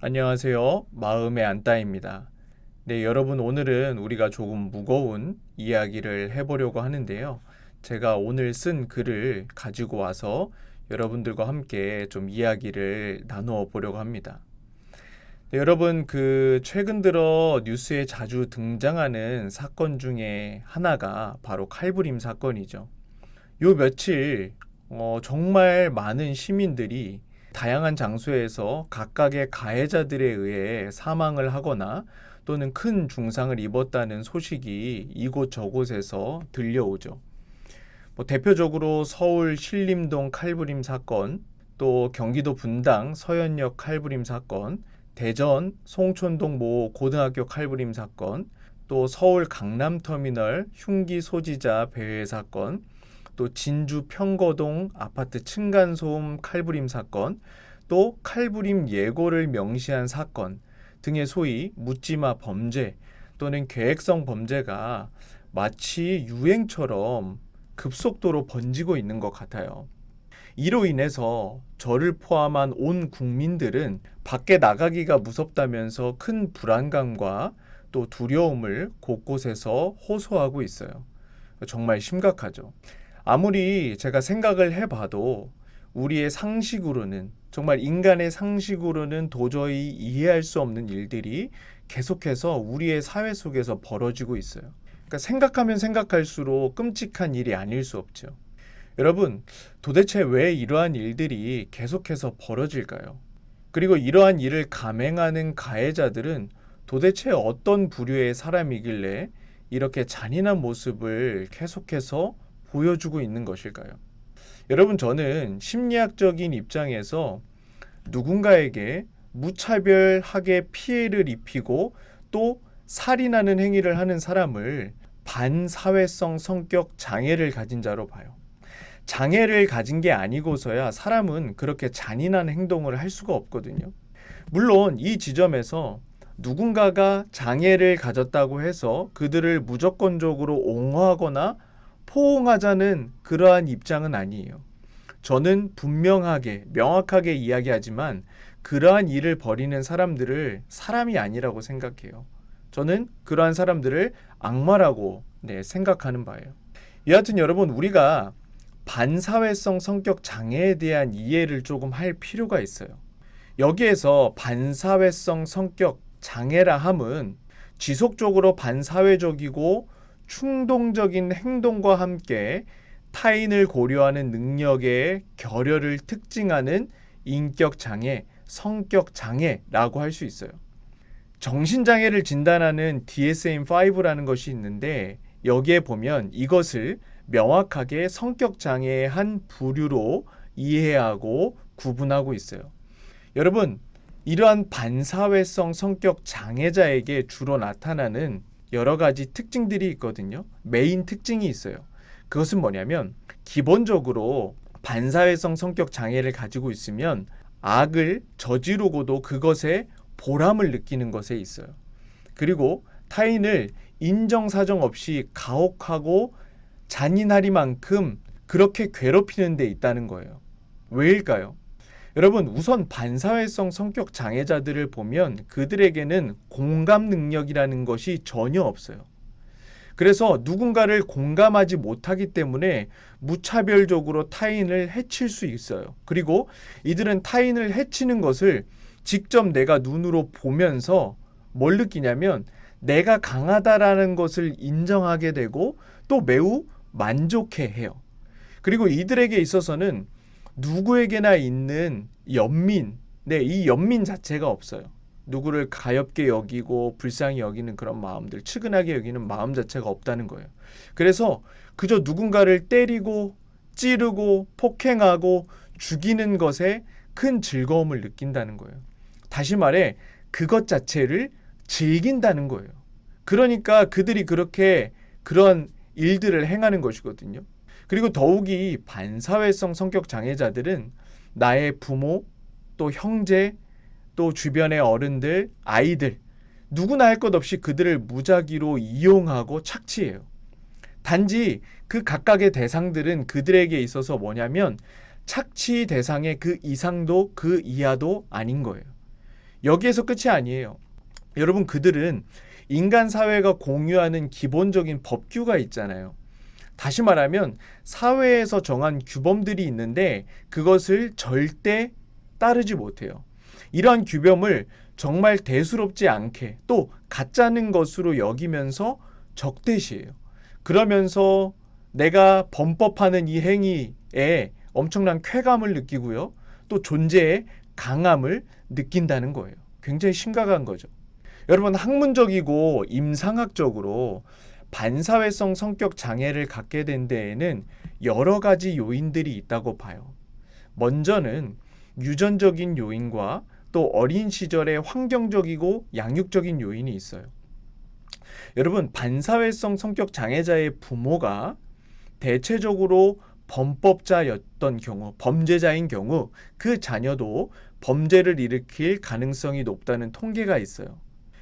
안녕하세요. 마음의 안따입니다. 네, 여러분 오늘은 우리가 조금 무거운 이야기를 해보려고 하는데요. 제가 오늘 쓴 글을 가지고 와서 여러분들과 함께 좀 이야기를 나누어 보려고 합니다. 네, 여러분 최근 들어 뉴스에 자주 등장하는 사건 중에 하나가 바로 칼부림 사건이죠. 요 며칠 정말 많은 시민들이 다양한 장소에서 각각의 가해자들에 의해 사망을 하거나 또는 큰 중상을 입었다는 소식이 이곳저곳에서 들려오죠. 대표적으로 서울 신림동 칼부림 사건, 또 경기도 분당 서현역 칼부림 사건, 대전 송촌동 모 고등학교 칼부림 사건, 또 서울 강남터미널 흉기 소지자 배회 사건, 또 진주 평거동 아파트 층간소음 칼부림 사건, 또 칼부림 예고를 명시한 사건 등의 소위 묻지마 범죄 또는 계획성 범죄가 마치 유행처럼 급속도로 번지고 있는 것 같아요. 이로 인해서 저를 포함한 온 국민들은 밖에 나가기가 무섭다면서 큰 불안감과 또 두려움을 곳곳에서 호소하고 있어요. 정말 심각하죠. 아무리 제가 생각을 해봐도 우리의 상식으로는, 정말 인간의 상식으로는 도저히 이해할 수 없는 일들이 계속해서 우리의 사회 속에서 벌어지고 있어요. 그러니까 생각하면 생각할수록 끔찍한 일이 아닐 수 없죠. 여러분, 도대체 왜 이러한 일들이 계속해서 벌어질까요? 그리고 이러한 일을 감행하는 가해자들은 도대체 어떤 부류의 사람이길래 이렇게 잔인한 모습을 계속해서 보여주고 있는 것일까요? 여러분, 저는 심리학적인 입장에서 누군가에게 무차별하게 피해를 입히고 또 살인하는 행위를 하는 사람을 반사회성 성격 장애를 가진 자로 봐요. 장애를 가진 게 아니고서야 사람은 그렇게 잔인한 행동을 할 수가 없거든요. 물론 이 지점에서 누군가가 장애를 가졌다고 해서 그들을 무조건적으로 옹호하거나 포옹하자는 그러한 입장은 아니에요. 저는 분명하게, 명확하게 이야기하지만 그러한 일을 벌이는 사람들을 사람이 아니라고 생각해요. 저는 그러한 사람들을 악마라고 생각하는 바예요. 여하튼 여러분, 우리가 반사회성 성격 장애에 대한 이해를 조금 할 필요가 있어요. 여기에서 반사회성 성격 장애라 함은 지속적으로 반사회적이고 충동적인 행동과 함께 타인을 고려하는 능력의 결여를 특징하는 인격 장애, 성격 장애라고 할 수 있어요. 정신장애를 진단하는 DSM-5라는 것이 있는데 여기에 보면 이것을 명확하게 성격 장애의 한 부류로 이해하고 구분하고 있어요. 여러분, 이러한 반사회성 성격 장애자에게 주로 나타나는 여러 가지 특징들이 있거든요. 메인 특징이 있어요. 그것은 뭐냐면 기본적으로 반사회성 성격 장애를 가지고 있으면 악을 저지르고도 그것에 보람을 느끼는 것에 있어요. 그리고 타인을 인정사정 없이 가혹하고 잔인하리만큼 그렇게 괴롭히는 데 있다는 거예요. 왜일까요? 여러분, 우선 반사회성 성격 장애자들을 보면 그들에게는 공감 능력이라는 것이 전혀 없어요. 그래서 누군가를 공감하지 못하기 때문에 무차별적으로 타인을 해칠 수 있어요. 그리고 이들은 타인을 해치는 것을 직접 내가 눈으로 보면서 뭘 느끼냐면 내가 강하다라는 것을 인정하게 되고 또 매우 만족해 해요. 그리고 이들에게 있어서는 누구에게나 있는 연민, 이 연민 자체가 없어요. 누구를 가엽게 여기고 불쌍히 여기는 그런 마음들, 측은하게 여기는 마음 자체가 없다는 거예요. 그래서 그저 누군가를 때리고 찌르고 폭행하고 죽이는 것에 큰 즐거움을 느낀다는 거예요. 다시 말해 그것 자체를 즐긴다는 거예요. 그러니까 그들이 그렇게 그런 일들을 행하는 것이거든요. 그리고 더욱이 반사회성 성격 장애자들은 나의 부모, 또 형제, 또 주변의 어른들, 아이들 누구나 할 것 없이 그들을 무작위로 이용하고 착취해요. 단지 그 각각의 대상들은 그들에게 있어서 뭐냐면 착취 대상의 그 이상도 그 이하도 아닌 거예요. 여기에서 끝이 아니에요. 여러분, 그들은 인간 사회가 공유하는 기본적인 법규가 있잖아요. 다시 말하면 사회에서 정한 규범들이 있는데 그것을 절대 따르지 못해요. 이러한 규범을 정말 대수롭지 않게 또 가짜는 것으로 여기면서 적대시해요. 그러면서 내가 범법하는 이 행위에 엄청난 쾌감을 느끼고요. 또 존재의 강함을 느낀다는 거예요. 굉장히 심각한 거죠. 여러분, 학문적이고 임상학적으로 반사회성 성격 장애를 갖게 된 데에는 여러 가지 요인들이 있다고 봐요. 먼저는 유전적인 요인과 또 어린 시절의 환경적이고 양육적인 요인이 있어요. 여러분, 반사회성 성격 장애자의 부모가 대체적으로 범법자였던 경우, 범죄자인 경우 그 자녀도 범죄를 일으킬 가능성이 높다는 통계가 있어요.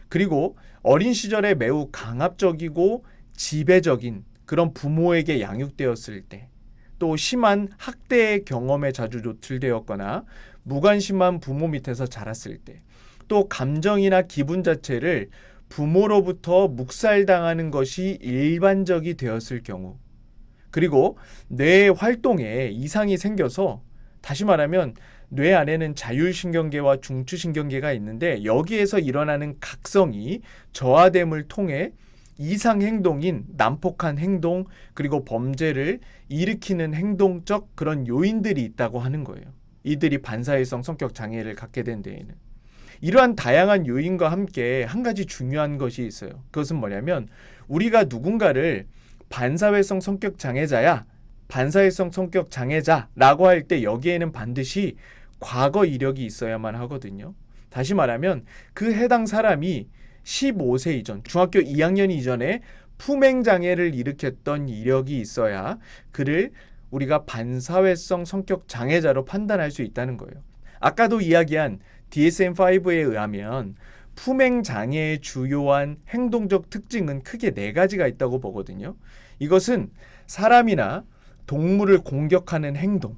그리고 어린 시절에 매우 강압적이고 지배적인 그런 부모에게 양육되었을 때, 또 심한 학대의 경험에 자주 노출되었거나 무관심한 부모 밑에서 자랐을 때, 또 감정이나 기분 자체를 부모로부터 묵살당하는 것이 일반적이 되었을 경우, 그리고 뇌의 활동에 이상이 생겨서, 다시 말하면 뇌 안에는 자율신경계와 중추신경계가 있는데 여기에서 일어나는 각성이 저하됨을 통해 이상 행동인 난폭한 행동, 그리고 범죄를 일으키는 행동적 그런 요인들이 있다고 하는 거예요. 이들이 반사회성 성격 장애를 갖게 된 데에는. 이러한 다양한 요인과 함께 한 가지 중요한 것이 있어요. 그것은 뭐냐면, 우리가 누군가를 반사회성 성격 장애자야, 반사회성 성격 장애자라고 할 때 여기에는 반드시 과거 이력이 있어야만 하거든요. 다시 말하면 그 해당 사람이 15세 이전, 중학교 2학년 이전에 품행장애를 일으켰던 이력이 있어야 그를 우리가 반사회성 성격 장애자로 판단할 수 있다는 거예요. 아까도 이야기한 DSM-5에 의하면 품행장애의 주요한 행동적 특징은 크게 4가지가 있다고 보거든요. 이것은 사람이나 동물을 공격하는 행동,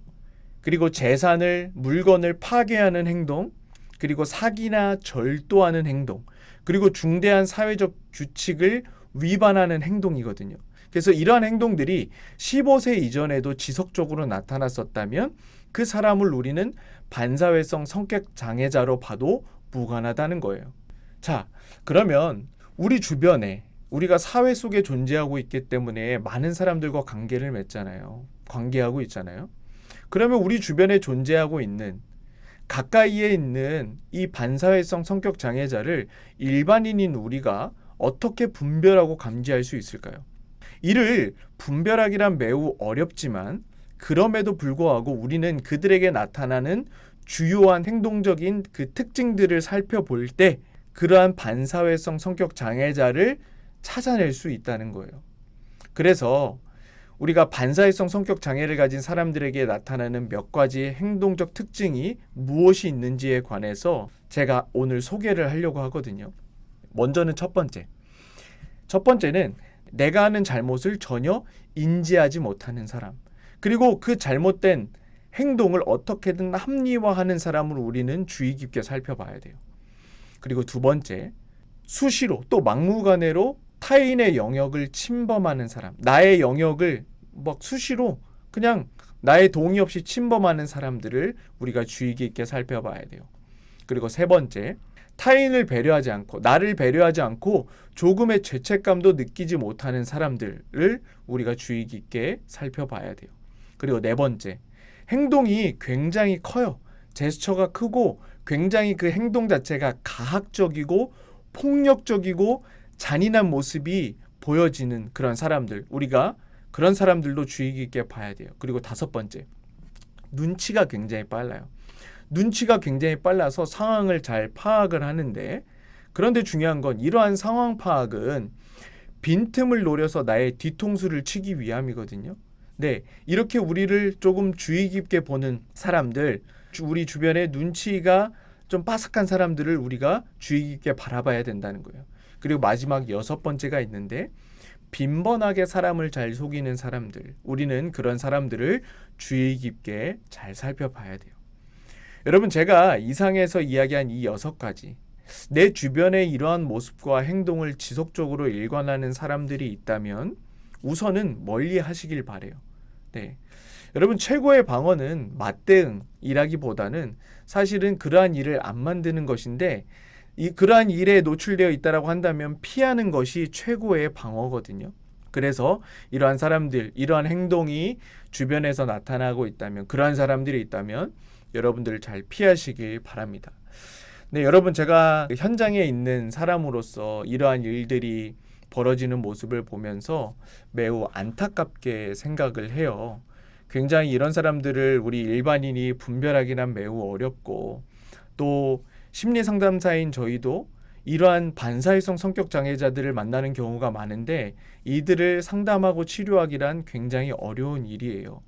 그리고 재산을, 물건을 파괴하는 행동, 그리고 사기나 절도하는 행동, 그리고 중대한 사회적 규칙을 위반하는 행동이거든요. 그래서 이러한 행동들이 15세 이전에도 지속적으로 나타났었다면 그 사람을 우리는 반사회성 성격 장애자로 봐도 무관하다는 거예요. 자, 그러면 우리 주변에 우리가 사회 속에 존재하고 있기 때문에 많은 사람들과 관계를 맺잖아요. 관계하고 있잖아요. 그러면 우리 주변에 존재하고 있는, 가까이에 있는 이 반사회성 성격 장애자를 일반인인 우리가 어떻게 분별하고 감지할 수 있을까요? 이를 분별하기란 매우 어렵지만 그럼에도 불구하고 우리는 그들에게 나타나는 주요한 행동적인 그 특징들을 살펴볼 때 그러한 반사회성 성격 장애자를 찾아낼 수 있다는 거예요. 그래서 우리가 반사회성 성격 장애를 가진 사람들에게 나타나는 몇 가지 행동적 특징이 무엇이 있는지에 관해서 제가 오늘 소개를 하려고 하거든요. 먼저는 첫 번째는 내가 하는 잘못을 전혀 인지하지 못하는 사람, 그리고 그 잘못된 행동을 어떻게든 합리화하는 사람을 우리는 주의 깊게 살펴봐야 돼요. 그리고 두 번째, 수시로 또 막무가내로 타인의 영역을 침범하는 사람, 나의 영역을 막 수시로 그냥 나의 동의 없이 침범하는 사람들을 우리가 주의 깊게 살펴봐야 돼요. 그리고 세 번째, 타인을 배려하지 않고, 나를 배려하지 않고 조금의 죄책감도 느끼지 못하는 사람들을 우리가 주의 깊게 살펴봐야 돼요. 그리고 네 번째, 행동이 굉장히 커요. 제스처가 크고 굉장히 그 행동 자체가 가학적이고 폭력적이고 잔인한 모습이 보여지는 그런 사람들, 우리가 그런 사람들도 주의 깊게 봐야 돼요. 그리고 다섯 번째, 눈치가 굉장히 빨라요. 눈치가 굉장히 빨라서 상황을 잘 파악을 하는데, 그런데 중요한 건 이러한 상황 파악은 빈틈을 노려서 나의 뒤통수를 치기 위함이거든요. 네, 이렇게 우리를 조금 주의 깊게 보는 사람들, 우리 주변에 눈치가 좀 빠삭한 사람들을 우리가 주의 깊게 바라봐야 된다는 거예요. 그리고 마지막 여섯 번째가 있는데, 빈번하게 사람을 잘 속이는 사람들, 우리는 그런 사람들을 주의 깊게 잘 살펴봐야 돼요. 여러분, 제가 이상에서 이야기한 이 6가지, 내 주변에 이러한 모습과 행동을 지속적으로 일관하는 사람들이 있다면 우선은 멀리 하시길 바래요. 네. 여러분, 최고의 방어는 맞대응이라기보다는 사실은 그러한 일을 안 만드는 것인데, 그러한 일에 노출되어 있다라고 한다면 피하는 것이 최고의 방어거든요. 그래서 이러한 사람들, 이러한 행동이 주변에서 나타나고 있다면, 그러한 사람들이 있다면 여러분들 잘 피하시길 바랍니다. 네, 여러분, 제가 현장에 있는 사람으로서 이러한 일들이 벌어지는 모습을 보면서 매우 안타깝게 생각을 해요. 굉장히 이런 사람들을 우리 일반인이 분별하기는 매우 어렵고, 또 심리 상담사인 저희도 이러한 반사회성 성격 장애자들을 만나는 경우가 많은데 이들을 상담하고 치료하기란 굉장히 어려운 일이에요.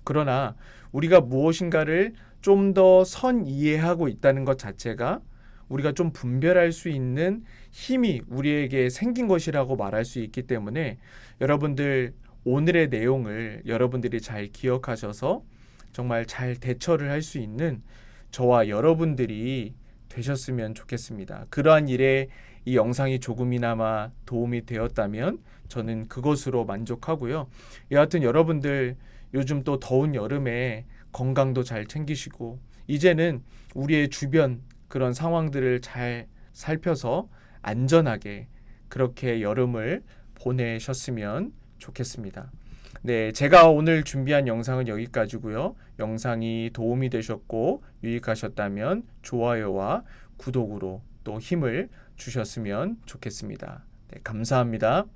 그러나 우리가 무엇인가를 좀 더 선이해하고 있다는 것 자체가 우리가 좀 분별할 수 있는 힘이 우리에게 생긴 것이라고 말할 수 있기 때문에 여러분들, 오늘의 내용을 여러분들이 잘 기억하셔서 정말 잘 대처를 할 수 있는 저와 여러분들이 되셨으면 좋겠습니다. 그러한 일에 이 영상이 조금이나마 도움이 되었다면 저는 그것으로 만족하고요. 여하튼 여러분들, 요즘 또 더운 여름에 건강도 잘 챙기시고, 이제는 우리의 주변 그런 상황들을 잘 살펴서 안전하게 그렇게 여름을 보내셨으면 좋겠습니다. 네, 제가 오늘 준비한 영상은 여기까지고요. 영상이 도움이 되셨고 유익하셨다면 좋아요와 구독으로 또 힘을 주셨으면 좋겠습니다. 네, 감사합니다.